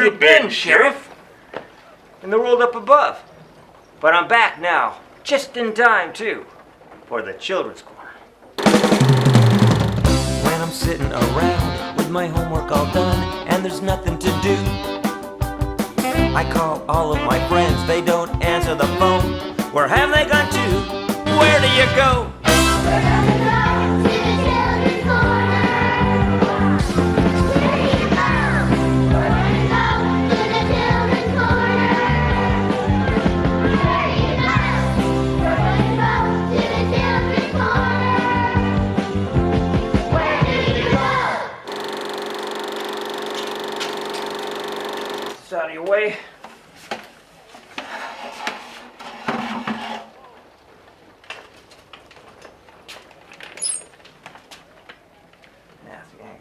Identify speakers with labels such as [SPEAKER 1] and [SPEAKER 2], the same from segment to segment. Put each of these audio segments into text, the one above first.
[SPEAKER 1] you been, Sheriff? In the world up above. But I'm back now, just in time, too, for the Children's Corner. When I'm sitting around with my homework all done and there's nothing to do, I call all of my friends, they don't answer the phone. Where have they gone to? Where do you go?
[SPEAKER 2] We're gonna go to the Children's Corner. Where do you go? We're gonna go to the Children's Corner. Where do you go? We're gonna go to the Children's Corner. Where do you go?
[SPEAKER 1] It's out of your way.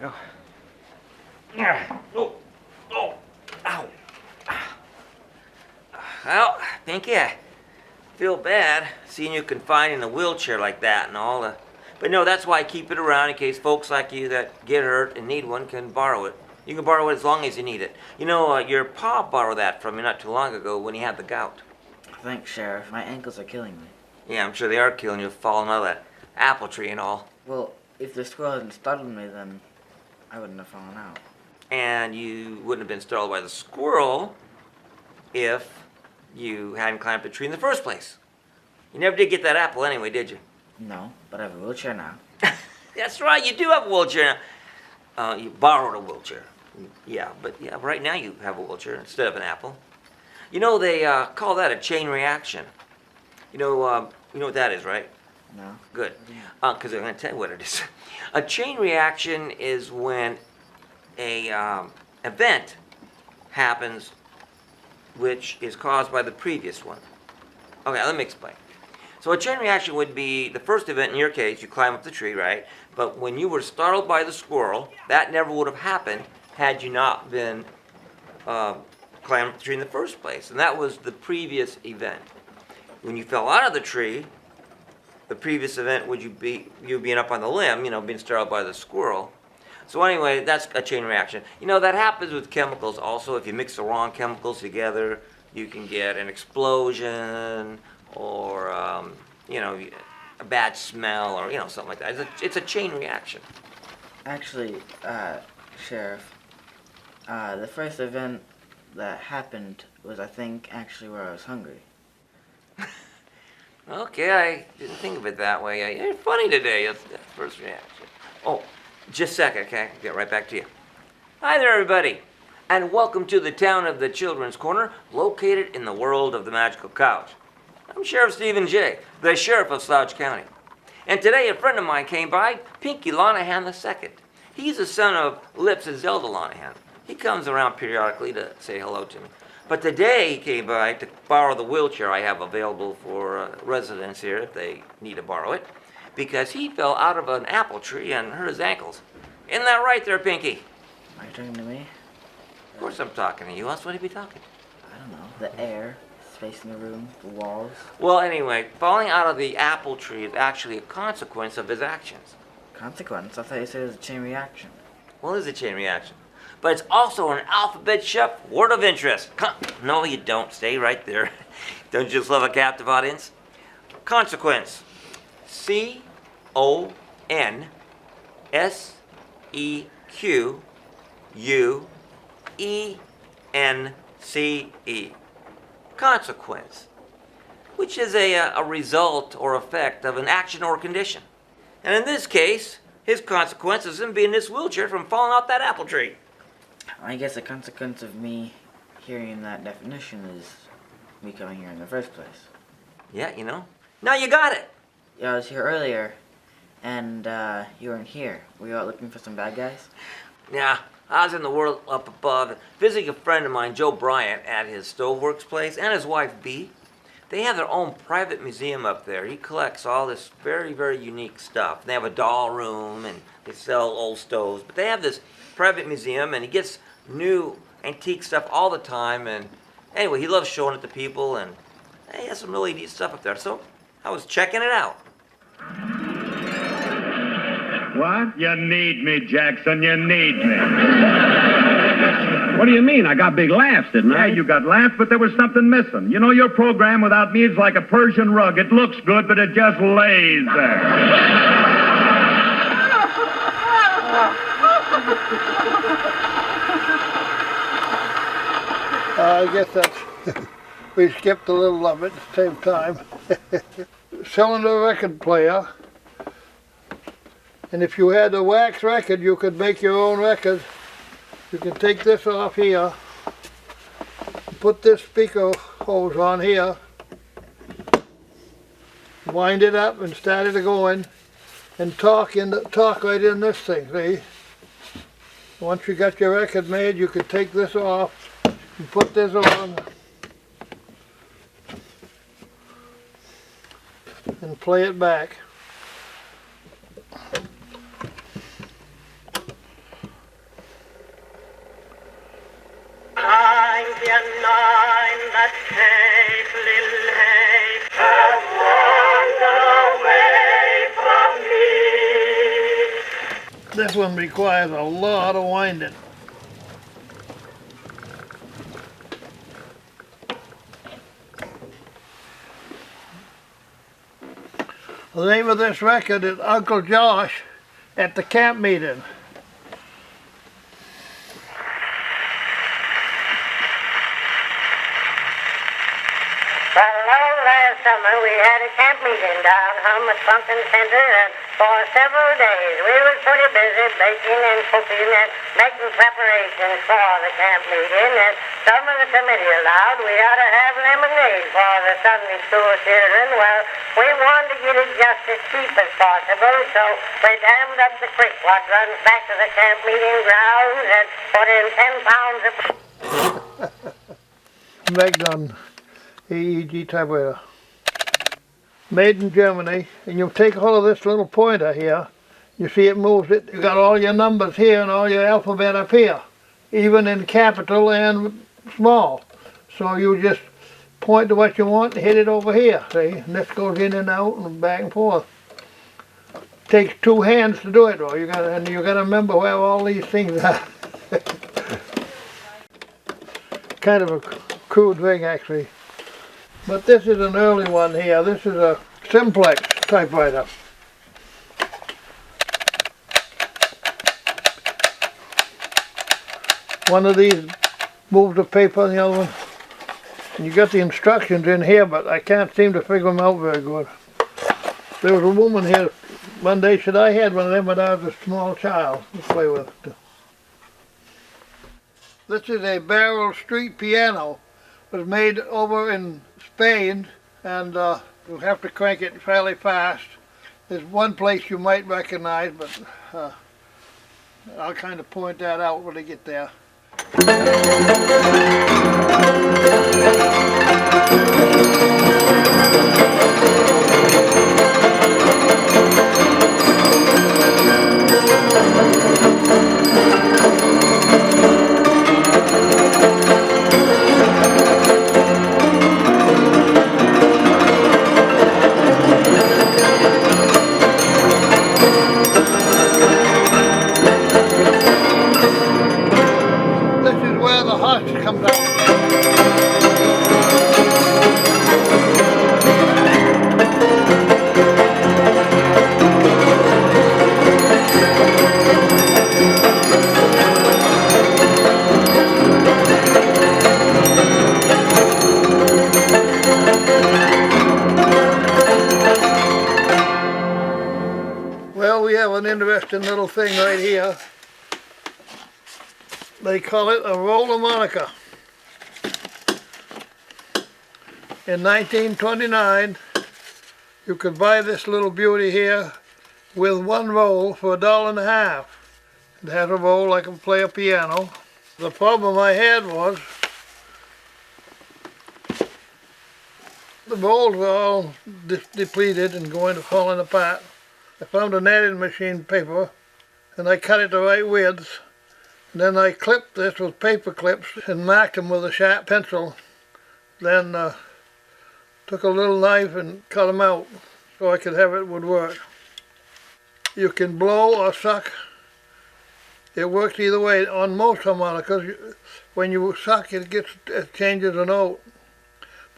[SPEAKER 1] Go. Oh, oh, ow. Well, Pinky, I feel bad seeing you confined in a wheelchair like that and all. But no, that's why I keep it around in case folks like you that get hurt and need one can borrow it. You can borrow it as long as you need it. You know, your pa borrowed that from me not too long ago when he had the gout.
[SPEAKER 3] Thanks, Sheriff. My ankles are killing me.
[SPEAKER 1] Yeah, I'm sure they are killing you falling out of that apple tree and all.
[SPEAKER 3] Well, if the squirrel hadn't startled me, then I wouldn't have fallen out.
[SPEAKER 1] And you wouldn't have been startled by the squirrel if you hadn't climbed the tree in the first place. You never did get that apple anyway, did you?
[SPEAKER 3] No, but I have a wheelchair now.
[SPEAKER 1] That's right, you do have a wheelchair now. You borrowed a wheelchair. Yeah, but yeah, right now you have a wheelchair instead of an apple. You know, they call that a chain reaction. You know what that is, right?
[SPEAKER 3] No.
[SPEAKER 1] Good, because I'm going to tell you what it is. A chain reaction is when a event happens which is caused by the previous one. Okay, let me explain. So a chain reaction would be the first event, in your case, you climb up the tree, right? But when you were startled by the squirrel, that never would have happened had you not been climbing up the tree in the first place. And that was the previous event. When you fell out of the tree, the previous event would you being up on the limb, being startled by the squirrel. So anyway, that's a chain reaction. That happens with chemicals also. If you mix the wrong chemicals together, you can get an explosion or, a bad smell or, something like that. It's a chain reaction.
[SPEAKER 3] Actually, Sheriff, the first event that happened was, I think, actually where I was hungry.
[SPEAKER 1] Okay, I didn't think of it that way. You're funny today. That's the first reaction. Oh, just a second, okay? I'll get right back to you. Hi there, everybody, and welcome to the town of the Children's Corner, located in the world of the magical couch. I'm Sheriff Stephen J., the Sheriff of Slouch County. And today a friend of mine came by, Pinky Lonahan II. He's the son of Lips and Zelda Lonahan. He comes around periodically to say hello to me. But today he came by to borrow the wheelchair I have available for residents here if they need to borrow it, because he fell out of an apple tree and hurt his ankles. Isn't that right there, Pinky?
[SPEAKER 3] Are you talking to me?
[SPEAKER 1] Of course I'm talking to you. Else would he be talking?
[SPEAKER 3] I don't know. The air, space in the room, the walls.
[SPEAKER 1] Well, anyway, falling out of the apple tree is actually a consequence of his actions.
[SPEAKER 3] Consequence? I thought you said it was a chain reaction.
[SPEAKER 1] Well, it is a chain reaction. But it's also an alphabet chef word of interest. No, you don't. Stay right there. Don't you just love a captive audience? Consequence. C-O-N-S-E-Q-U-E-N-C-E. Consequence. Which is a result or effect of an action or condition. And in this case, his consequence is him being in this wheelchair from falling off that apple tree.
[SPEAKER 3] I guess the consequence of me hearing that definition is me coming here in the first place.
[SPEAKER 1] Yeah, Now you got it.
[SPEAKER 3] Yeah, I was here earlier, and you weren't here. Were you out looking for some bad guys?
[SPEAKER 1] Yeah, I was in the world up above, visiting a friend of mine, Joe Bryant, at his Stoveworks place, and his wife, Bee. They have their own private museum up there. He collects all this very, very unique stuff. They have a doll room, and they sell old stoves. But they have this private museum, and he gets new antique stuff all the time. And anyway, he loves showing it to people, and he has some really neat stuff up there. So I was checking it out.
[SPEAKER 4] What? You need me, Jackson. You need me. What do you mean? I got big laughs, didn't I?
[SPEAKER 5] Yeah, you got laughs, but there was something missing. You know, your program without me is like a Persian rug. It looks good, but it just lays there.
[SPEAKER 6] I guess that's, we skipped a little of it at the same time. Cylinder record player. And if you had a wax record, you could make your own record. You can take this off here, put this speaker hose on here, wind it up and start it going, and talk right in this thing, see? Once you got your record made, you could take this off and put this on and play it back. This one requires a lot of winding. The name of this record is Uncle Josh at the camp meeting.
[SPEAKER 7] Well, last summer we had a camp meeting down home at Funkin Center, and for several days we were pretty busy baking and cooking and making preparations for the camp meeting, and some of the committee allowed we ought to have lemonade for the Sunday school children. Well, we wanted to get it just as cheap as possible, so we dammed up the creek what runs back to the camp meeting grounds and put in 10 pounds of...
[SPEAKER 6] Magnum AEG typewriter. Made in Germany, and you take hold of this little pointer here, you see it moves it, you got all your numbers here and all your alphabet up here, even in capital and small. So you just point to what you want and hit it over here, see, and this goes in and out and back and forth. Takes two hands to do it though, you gotta remember where all these things are. Kind of a crude thing actually. But this is an early one here. This is a simplex typewriter. One of these moves the paper, and the other one. And you got the instructions in here, but I can't seem to figure them out very good. There was a woman here one day said I had one of them when I was a small child to play with. This is a barrel street piano. It was made over in Spain, and you'll have to crank it fairly fast. There's one place you might recognize, but I'll kind of point that out when I get there. Comes out. Well, we have an interesting little thing right here. They call it a roll harmonica. In 1929, you could buy this little beauty here with one roll for $1.50. It has a roll I can play a piano. The problem I had was the rolls were all depleted and going to falling apart. I found a netting machine paper and I cut it the right width. Then I clipped this with paper clips and marked them with a sharp pencil. Then took a little knife and cut them out so I could have it would work. You can blow or suck It works either way. On most harmonicas, when you suck, it changes the note.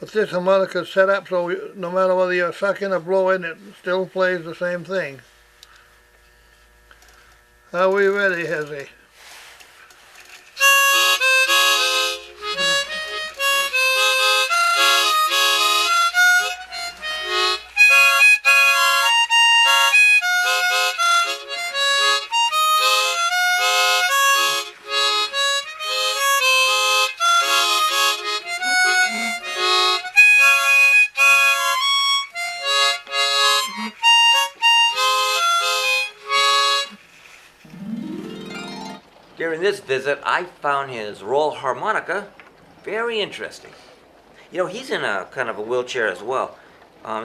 [SPEAKER 6] But this harmonica is set up so no matter whether you're sucking or blowing, it still plays the same thing. Are we ready, Hezzy?
[SPEAKER 1] During this visit, I found his roll harmonica very interesting. You know, he's in a kind of a wheelchair as well.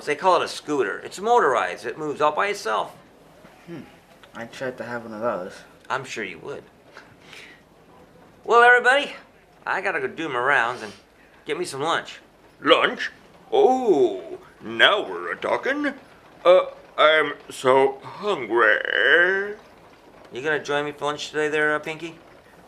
[SPEAKER 1] They call it a scooter. It's motorized. It moves all by itself.
[SPEAKER 3] I tried to have one of those.
[SPEAKER 1] I'm sure you would. Well, everybody, I gotta go do my rounds and get me some lunch.
[SPEAKER 8] Lunch? Oh, now we're talking. I'm so hungry.
[SPEAKER 1] You gonna join me for lunch today there, Pinky?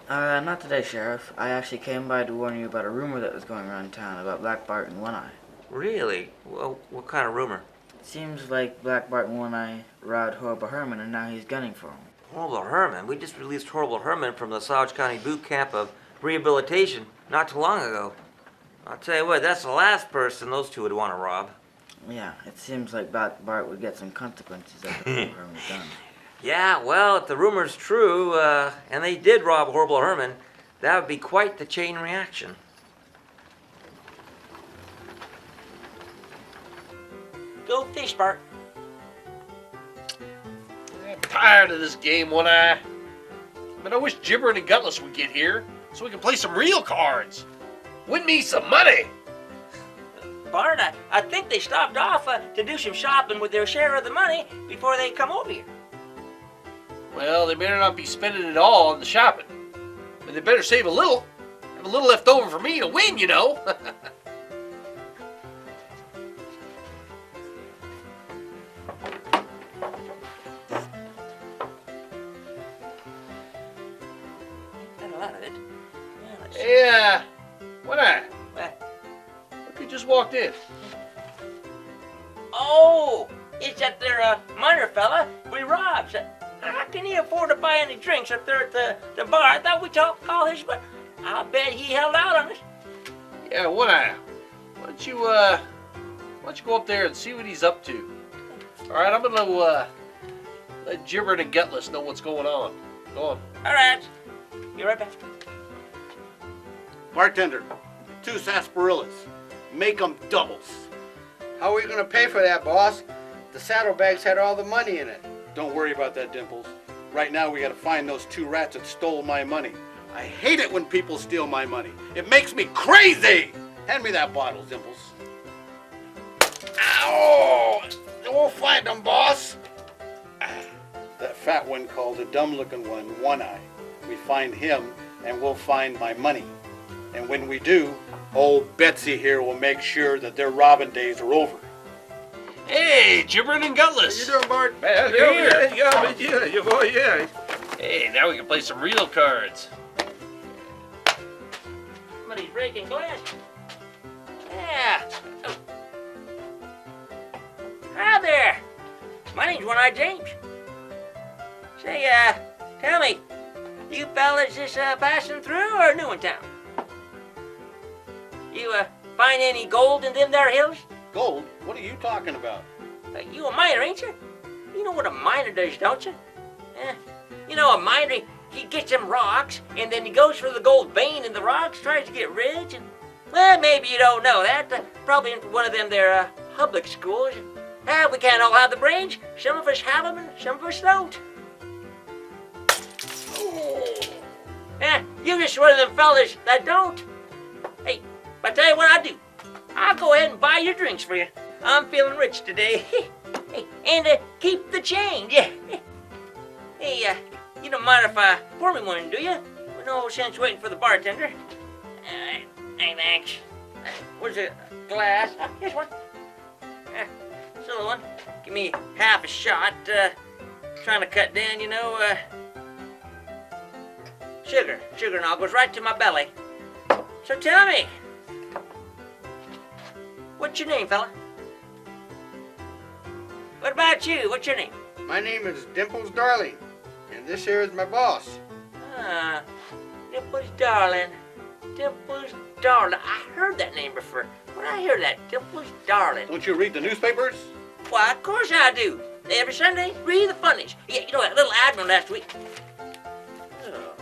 [SPEAKER 3] Not today, Sheriff. I actually came by to warn you about a rumor that was going around town about Black Bart and One Eye.
[SPEAKER 1] Really? Well, what kind of rumor?
[SPEAKER 3] It seems like Black Bart and One Eye robbed Horrible Herman and now he's gunning for him.
[SPEAKER 1] Horrible Herman? We just released Horrible Herman from the Sauge County Boot Camp of Rehabilitation not too long ago. I'll tell you what, that's the last person those two would want to rob.
[SPEAKER 3] Yeah, it seems like Black Bart would get some consequences after Horrible Herman's done.
[SPEAKER 1] Yeah, well, if the rumor's true, and they did rob Horrible Herman, that would be quite the chain reaction. Go fish, Bart.
[SPEAKER 9] I'm tired of this game, One Eye. I wish Gibbering and Gutless would get here so we can play some real cards. Win me some money.
[SPEAKER 1] Bart, I think they stopped off to do some shopping with their share of the money before they come over here.
[SPEAKER 9] Well, they better not be spending it all on the shopping. But they better save a little. Have a little left over for me to win, you know.
[SPEAKER 1] Not a lot of it. Yeah, let's see.
[SPEAKER 9] Hey, One Eye.
[SPEAKER 1] What?
[SPEAKER 9] Look who just walked in.
[SPEAKER 1] Oh, it's that there miner fella we robbed. How can he afford to buy any drinks up there at the bar? I thought we call his, but I'll bet he held out on us.
[SPEAKER 9] Yeah, One Eye. Why don't you go up there and see what he's up to? All right, I'm gonna let Gibbering and Gutless know what's going on. Go on.
[SPEAKER 1] All right, be right back.
[SPEAKER 10] Bartender, 2 sarsaparillas. Make 'em doubles.
[SPEAKER 11] How are we gonna pay for that, boss? The saddlebags had all the money in it.
[SPEAKER 10] Don't worry about that, Dimples. Right now we gotta find those 2 rats that stole my money. I hate it when people steal my money. It makes me crazy! Hand me that bottle, Dimples.
[SPEAKER 11] Ow! We'll find them, boss.
[SPEAKER 10] That fat one called the dumb-looking one, Eye. We find him, and we'll find my money. And when we do, old Betsy here will make sure that their robbing days are over.
[SPEAKER 9] Hey, Gibbering and Gutless.
[SPEAKER 11] How you doing, Bart?
[SPEAKER 9] Man,
[SPEAKER 11] You're
[SPEAKER 9] yeah. Hey, now we can play some real cards.
[SPEAKER 1] Somebody's breaking glass. Yeah. Oh. Hi there. My name's One-Eye James. Say, tell me, you fellas just passing through or new in town? You find any gold in them there hills?
[SPEAKER 10] Gold? What are you talking about?
[SPEAKER 1] You a miner, ain't you? You know what a miner does, don't you? You know, a miner, he gets them rocks, and then he goes for the gold vein in the rocks, tries to get rich, and, well, maybe you don't know that. Probably in one of them there public schools. We can't all have the brains. Some of us have them, and some of us don't. You just one of them fellas that don't. Hey, I tell you what I do. I'll go ahead and buy your drinks for you. I'm feeling rich today. And keep the change. Hey, you don't mind if I pour me one, do you? No sense waiting for the bartender. Hey, thanks. Where's a glass? Here's one. Silver one. Give me half a shot. Trying to cut down, you know. Sugar and all goes right to my belly. So tell me, what's your name, fella? What about you? What's your name?
[SPEAKER 11] My name is Dimples Darling, and this here is my boss.
[SPEAKER 1] Ah, Dimples Darling. Dimples Darling. I heard that name before. Where did I hear that? Dimples Darling.
[SPEAKER 10] Don't you read the newspapers?
[SPEAKER 1] Why, of course I do. Every Sunday, read the funnies. Yeah, you know that little admiral last week. Oh.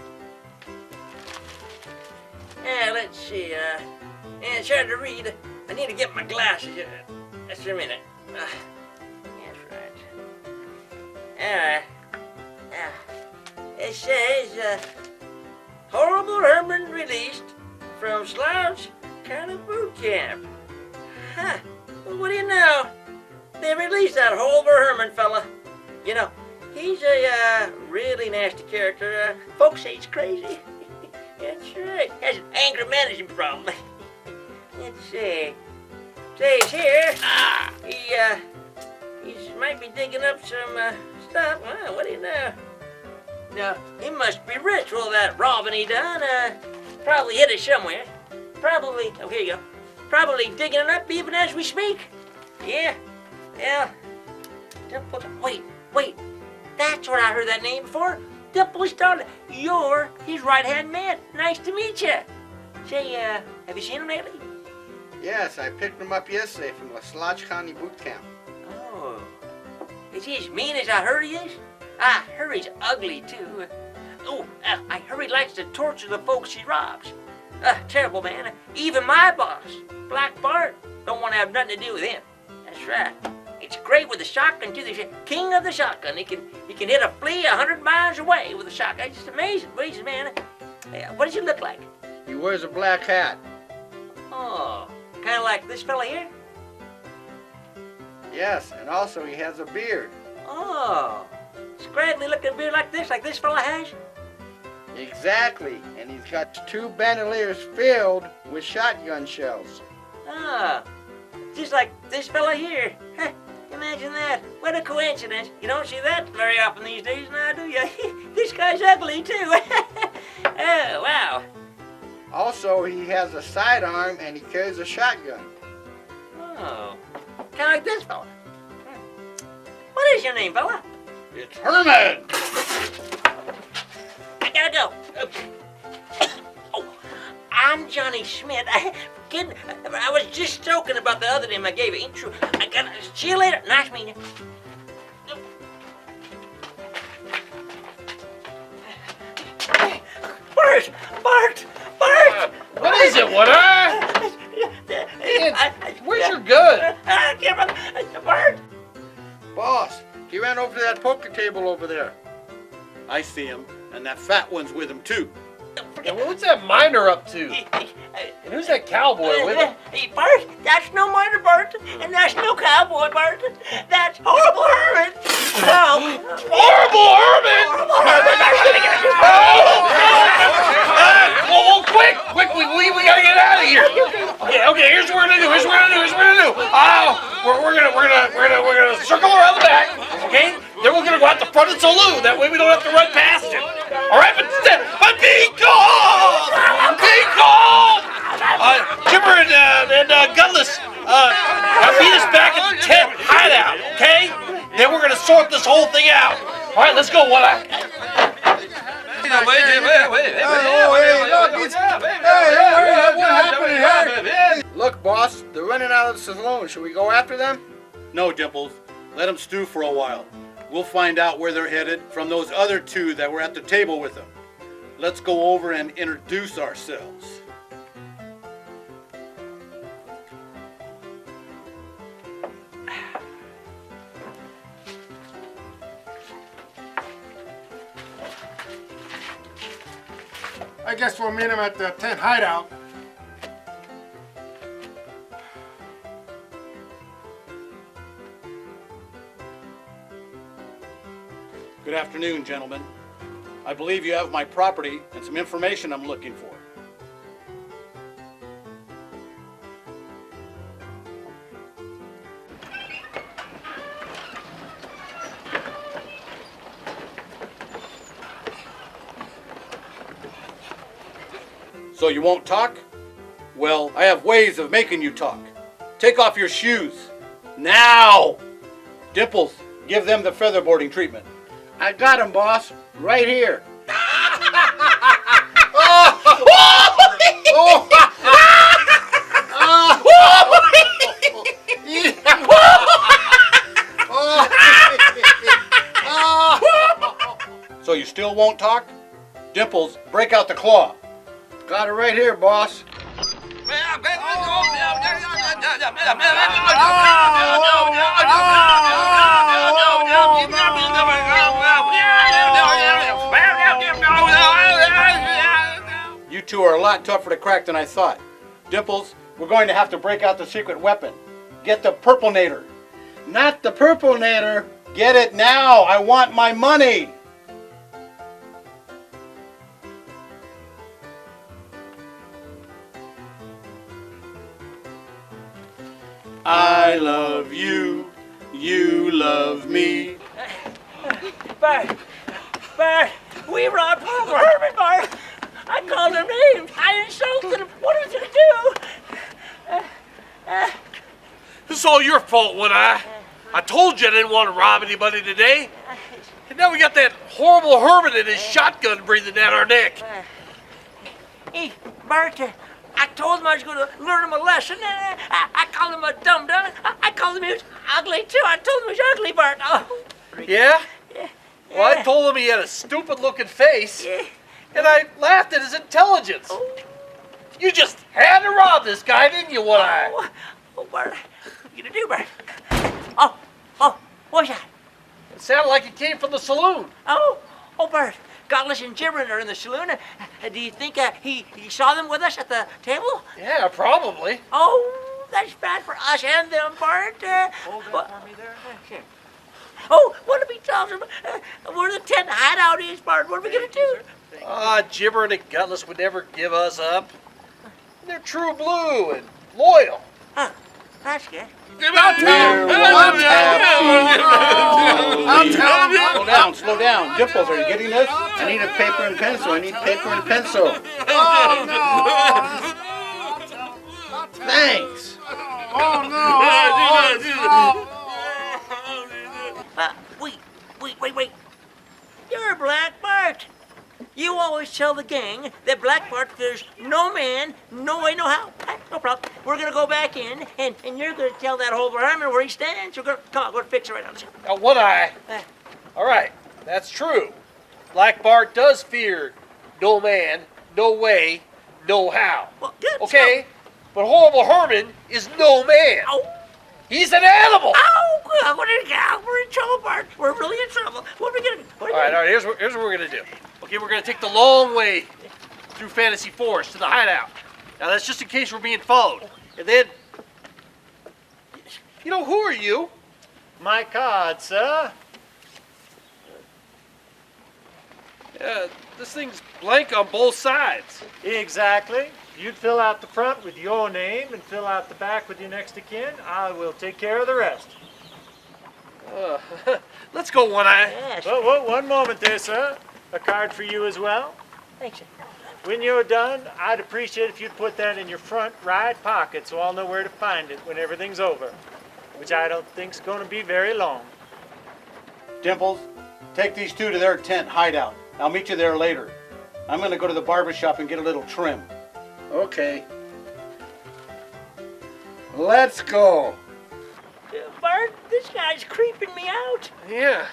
[SPEAKER 1] Yeah, let's see. Yeah, it's hard to read. I need to get my glasses. Just a minute. That's right. It says, Horrible Herman released from Slouch County Boot Camp. Huh. Well, what do you know? They released that Horrible Herman fella. You know, he's a really nasty character. Folks say he's crazy. That's right. Has an anger management problem. Let's see. Says here, he might be digging up some stuff. Well, what do you know? Now, he must be rich with all that robbing he done. Probably hid it somewhere. Probably, oh, here you go. Probably digging it up even as we speak. Yeah. Wait. That's where I heard that name before. Dimples Darling. You're his right-hand man. Nice to meet you. Say, have you seen him lately?
[SPEAKER 11] Yes, I picked him up yesterday from the Slouch County Boot Camp.
[SPEAKER 1] Oh. Is he as mean as I heard he is? I heard he's ugly, too. I heard he likes to torture the folks he robs. Terrible man. Even my boss, Black Bart, don't want to have nothing to do with him. That's right. It's great with the shotgun, too. He's king of the shotgun. He can hit a flea 100 miles away with a shotgun. It's just amazing, man. What does he look like?
[SPEAKER 11] He wears a black hat.
[SPEAKER 1] Oh, kind of like this fella here?
[SPEAKER 11] Yes, and also he has a beard.
[SPEAKER 1] Oh, scraggly looking beard like this fella has?
[SPEAKER 11] Exactly, and he's got 2 bandoliers filled with shotgun shells.
[SPEAKER 1] Ah, just like this fella here. Huh, imagine that. What a coincidence. You don't see that very often these days now, do you? This guy's ugly, too. Oh, wow.
[SPEAKER 11] Also, he has a sidearm and he carries a shotgun.
[SPEAKER 1] Oh, kind of like this fella. What is your name, fella?
[SPEAKER 10] It's Herman!
[SPEAKER 1] I gotta go. Oh, I'm Johnny Schmidt. Kidding. I was just joking about the other name I gave you. Ain't true. I gotta see you later. Nice meeting you. Bart!
[SPEAKER 9] What is it, what, where's your gun?
[SPEAKER 1] Bart!
[SPEAKER 11] Boss, he ran over to that poker table over there.
[SPEAKER 10] I see him, and that fat one's with him too.
[SPEAKER 9] And what's that miner up to? And who's that cowboy with him?
[SPEAKER 1] Hey, Bart, that's no miner, Bart. And that's no cowboy, Bart. That's Horrible Herman. Oh.
[SPEAKER 9] Horrible Herman! Well, quick, we gotta get out of here. Okay, here's what we're gonna do. We're gonna circle around the back, okay? Then we're gonna go out the front and saloon. That way we don't have to run past him. All right, but be calm! Chipper and Gutless, meet us back at the tent hideout, okay? Then we're gonna sort this whole thing out. All right, let's go, What happened?
[SPEAKER 11] Look, boss, they're running out of the saloon. Should we go after them?
[SPEAKER 10] No, Dimples. Let them stew for a while. We'll find out where they're headed from those other 2 that were at the table with them. Let's go over and introduce ourselves.
[SPEAKER 11] I guess we'll meet him at the tent hideout.
[SPEAKER 10] Good afternoon, gentlemen. I believe you have my property and some information I'm looking for. So you won't talk? Well, I have ways of making you talk. Take off your shoes. Now! Dimples, give them the featherboarding treatment.
[SPEAKER 11] I got him, boss. Right here.
[SPEAKER 10] So you still won't talk? Dimples, break out the claw.
[SPEAKER 11] Got it right here, boss.
[SPEAKER 10] You two are a lot tougher to crack than I thought. Dimples, we're going to have to break out the secret weapon. Get the Purple-nator.
[SPEAKER 11] Not the Purple-nator.
[SPEAKER 10] Get it now. I want my money. I love you. You love me.
[SPEAKER 12] Bart, we robbed Uncle Herman, Bart. I called him names. I insulted him. What are we going to do?
[SPEAKER 9] This is all your fault, One-Eye. I told you I didn't want to rob anybody today. And now we got that horrible Herman and his shotgun breathing down our neck.
[SPEAKER 12] Hey, Bart, I told him I was going to learn him a lesson. I called him a dum-dum. I called him he was ugly, too. I told him he was ugly, Bart. Oh.
[SPEAKER 9] Yeah? Well, I told him he had a stupid-looking face, and I laughed at his intelligence.
[SPEAKER 12] Oh.
[SPEAKER 9] You just had to rob this guy, didn't you, One-Eye?
[SPEAKER 12] Oh, Bart, what are you going to do, Bart? Oh, what's that?
[SPEAKER 9] It sounded like it came from the saloon.
[SPEAKER 12] Oh, Bart, Godless and Gibbering are in the saloon. Do you think he saw them with us at the table?
[SPEAKER 9] Yeah, probably.
[SPEAKER 12] Oh, that's bad for us and them, Bart.
[SPEAKER 9] Hold that for me there.
[SPEAKER 12] Sure. Oh, what if he tells them where the tent hideout is, Bart? What are we going to do?
[SPEAKER 9] Gibbering and Gutless would never give us up. They're true blue and loyal.
[SPEAKER 12] Huh, that's good.
[SPEAKER 10] Slow down. Dimples, are you getting this?
[SPEAKER 11] I need a paper and pencil. I need paper and pencil. Thanks.
[SPEAKER 12] Wait. You're Black Bart. You always tell the gang that Black Bart, there's no man, no way, no how. No problem. We're going to go back in, and you're going to tell that whole Herman where he stands. Come on, go fix it right now.
[SPEAKER 9] Now, One-Eye. All right, that's true. Black Bart does fear no man, no way, no how.
[SPEAKER 12] Well, good.
[SPEAKER 9] Okay, but Horrible Herman is no man.
[SPEAKER 12] Oh.
[SPEAKER 9] He's an animal.
[SPEAKER 12] Oh, good. We're in trouble, Bart. We're really in trouble. What are we going to do?
[SPEAKER 9] All right, here's what we're going to do. Okay, we're going to take the long way through Fantasy Forest to the hideout. Now, that's just in case we're being followed. And then, who are you?
[SPEAKER 13] My card, sir.
[SPEAKER 9] This thing's blank on both sides.
[SPEAKER 13] Exactly. You'd fill out the front with your name and fill out the back with your next of kin. I will take care of the rest.
[SPEAKER 9] Let's go, One-Eye.
[SPEAKER 12] Yes.
[SPEAKER 13] Whoa, one moment there, sir. A card for you as well.
[SPEAKER 12] Thanks.
[SPEAKER 13] When you're done, I'd appreciate if you'd put that in your front right pocket so I'll know where to find it when everything's over, which I don't think's going to be very long.
[SPEAKER 10] Dimples, take these two to their tent hideout. I'll meet you there later. I'm going to go to the barber shop and get a little trim.
[SPEAKER 11] Okay. Let's go.
[SPEAKER 12] Bart, this guy's creeping me out.
[SPEAKER 9] Yeah.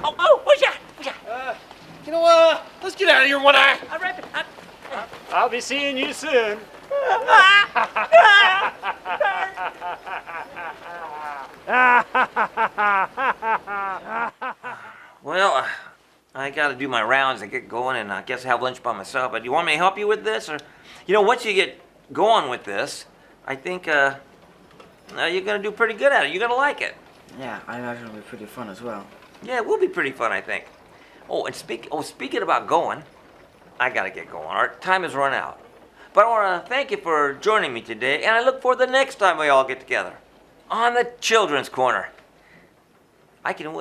[SPEAKER 12] Oh, what's that?
[SPEAKER 9] Let's get out of here, One-Eye.
[SPEAKER 12] All right.
[SPEAKER 13] I'll be seeing you soon.
[SPEAKER 1] Well, I got to do my rounds and get going, and I guess have lunch by myself. But do you want me to help you with this? Or, once you get going with this, I think you're going to do pretty good at it. You're going to like it.
[SPEAKER 3] Yeah, I imagine it'll be pretty fun as well.
[SPEAKER 1] Yeah, it will be pretty fun, I think. Oh, and speaking about going, I got to get going. Our time has run out. But I want to thank you for joining me today, and I look forward to the next time we all get together on the Children's Corner. I got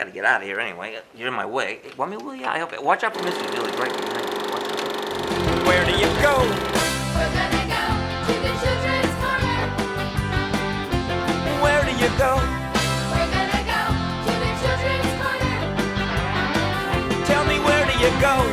[SPEAKER 1] to get out of here anyway. You're in my way. I hope. Watch out for Mrs. Billy Drake.
[SPEAKER 14] where do you go?
[SPEAKER 2] We're gonna go to the children's corner.
[SPEAKER 14] Where do you go?
[SPEAKER 2] We're gonna go to the children's corner.
[SPEAKER 14] Tell me, where do you go?